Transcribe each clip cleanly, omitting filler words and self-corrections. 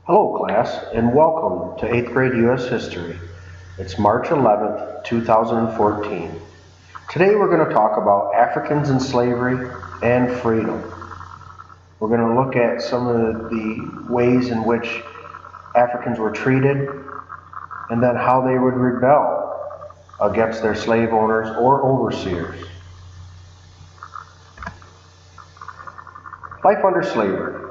Hello class, and welcome to 8th grade U.S. History. It's March 11th, 2014. Today we're going to talk about Africans in slavery and freedom. We're going to look at some of the ways in which Africans were treated and then how they would rebel against their slave owners or overseers. Life under slavery.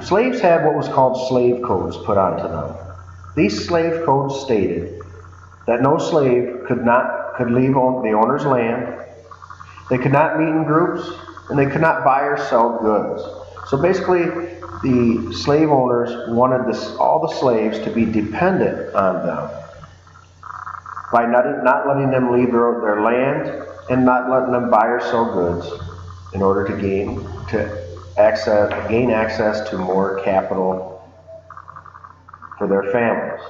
Slaves had what was called slave codes put onto them. These slave codes stated that no slave could leave the owner's land, they could not meet in groups, and they could not buy or sell goods. So basically, the slave owners wanted all the slaves to be dependent on them by not letting them leave their land and not letting them buy or sell goods in order to gain access to more capital for their families.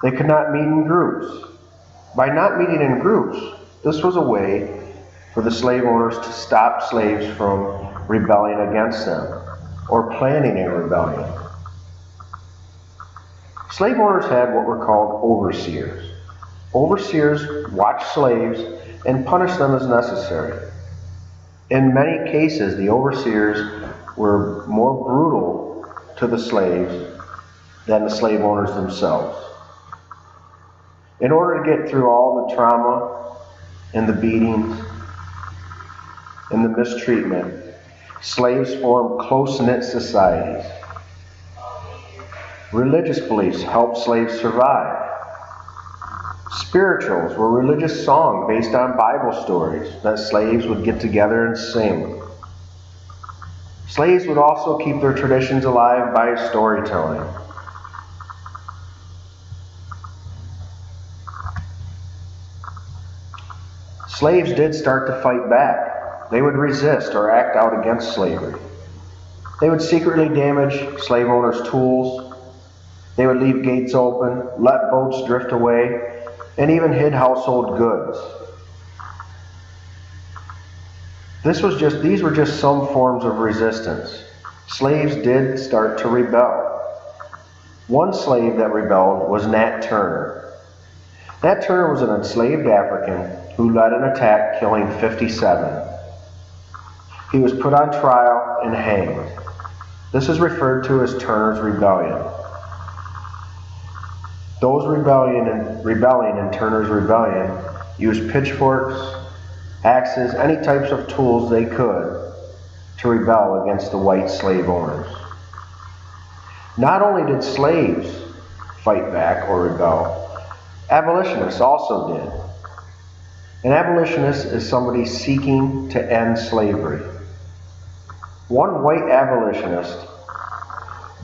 They could not meet in groups. By not meeting in groups, this was a way for the slave owners to stop slaves from rebelling against them or planning a rebellion. Slave owners had what were called overseers. Overseers watched slaves and punished them as necessary. In many cases, the overseers were more brutal to the slaves than the slave owners themselves. In order to get through all the trauma and the beatings and the mistreatment, slaves formed close-knit societies. Religious beliefs helped slaves survive. Spirituals were religious songs based on Bible stories that slaves would get together and sing. Slaves would also keep their traditions alive by storytelling. Slaves did start to fight back. They would resist or act out against slavery. They would secretly damage slave owners' tools. They would leave gates open, let boats drift away, and even hid household goods. These were just some forms of resistance. Slaves did start to rebel. One slave that rebelled was Nat Turner. Nat Turner was an enslaved African who led an attack killing 57. He was put on trial and hanged. This is referred to as Turner's Rebellion. Those rebelling in Turner's Rebellion used pitchforks, axes, any types of tools they could to rebel against the white slave owners. Not only did slaves fight back or rebel, abolitionists also did. An abolitionist is somebody seeking to end slavery. One white abolitionist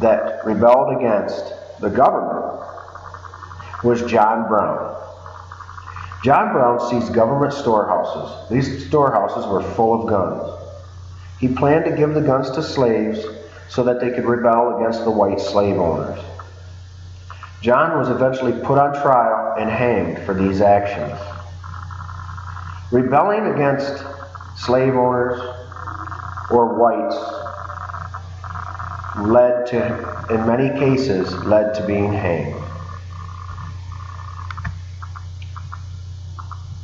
that rebelled against the government was John Brown. John Brown seized government storehouses. These storehouses were full of guns. He planned to give the guns to slaves so that they could rebel against the white slave owners. John was eventually put on trial and hanged for these actions. Rebelling against slave owners or whites in many cases, led to being hanged.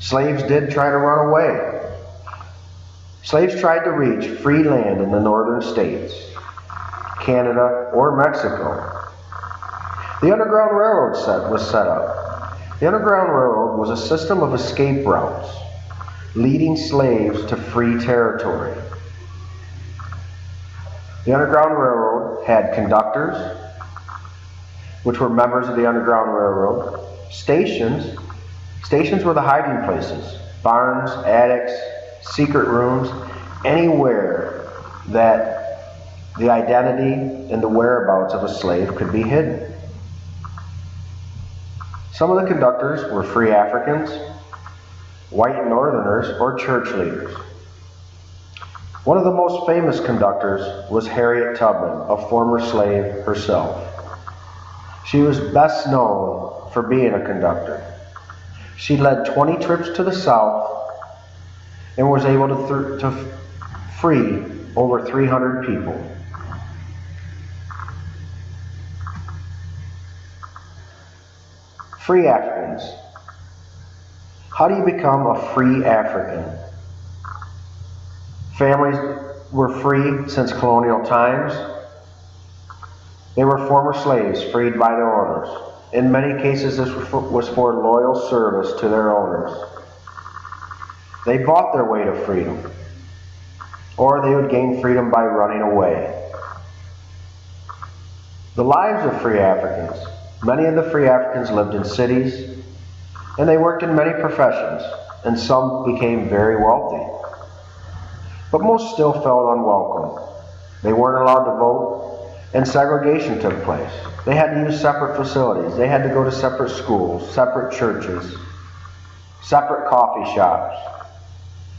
Slaves did try to run away. Slaves tried to reach free land in the northern states, Canada, or Mexico. The Underground Railroad was set up. The Underground Railroad was a system of escape routes, leading slaves to free territory. The Underground Railroad had conductors, which were members of the Underground Railroad, stations. Stations were the hiding places, barns, attics, secret rooms, anywhere that the identity and the whereabouts of a slave could be hidden. Some of the conductors were free Africans, white Northerners, or church leaders. One of the most famous conductors was Harriet Tubman, a former slave herself. She was best known for being a conductor. She led 20 trips to the South and was able to free over 300 people. Free Africans. How do you become a free African? Families were free since colonial times. They were former slaves freed by their owners. In many cases, this was for loyal service to their owners. They bought their way to freedom, or they would gain freedom by running away. The lives of free Africans. Many of the free Africans lived in cities, and they worked in many professions, and some became very wealthy. But most still felt unwelcome. They weren't allowed to vote, and segregation took place. They had to use separate facilities. They had to go to separate schools, separate churches, separate coffee shops.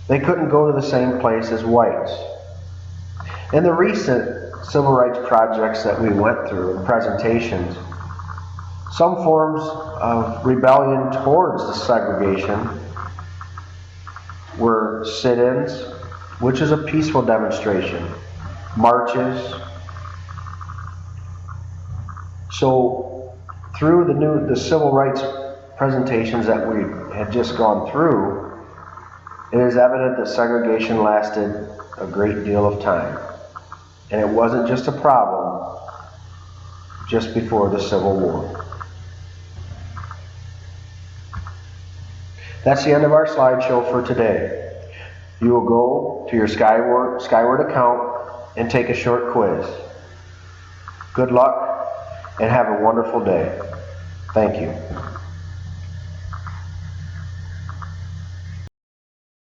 They couldn't go to the same place as whites. In the recent civil rights projects that we went through and presentations, some forms of rebellion towards the segregation were sit-ins, which is a peaceful demonstration, marches. So through the civil rights presentations that we had just gone through, it is evident that segregation lasted a great deal of time. And it wasn't just a problem just before the Civil War. That's the end of our slideshow for today. You will go to your Skyward account and take a short quiz. Good luck and have a wonderful day. Thank you.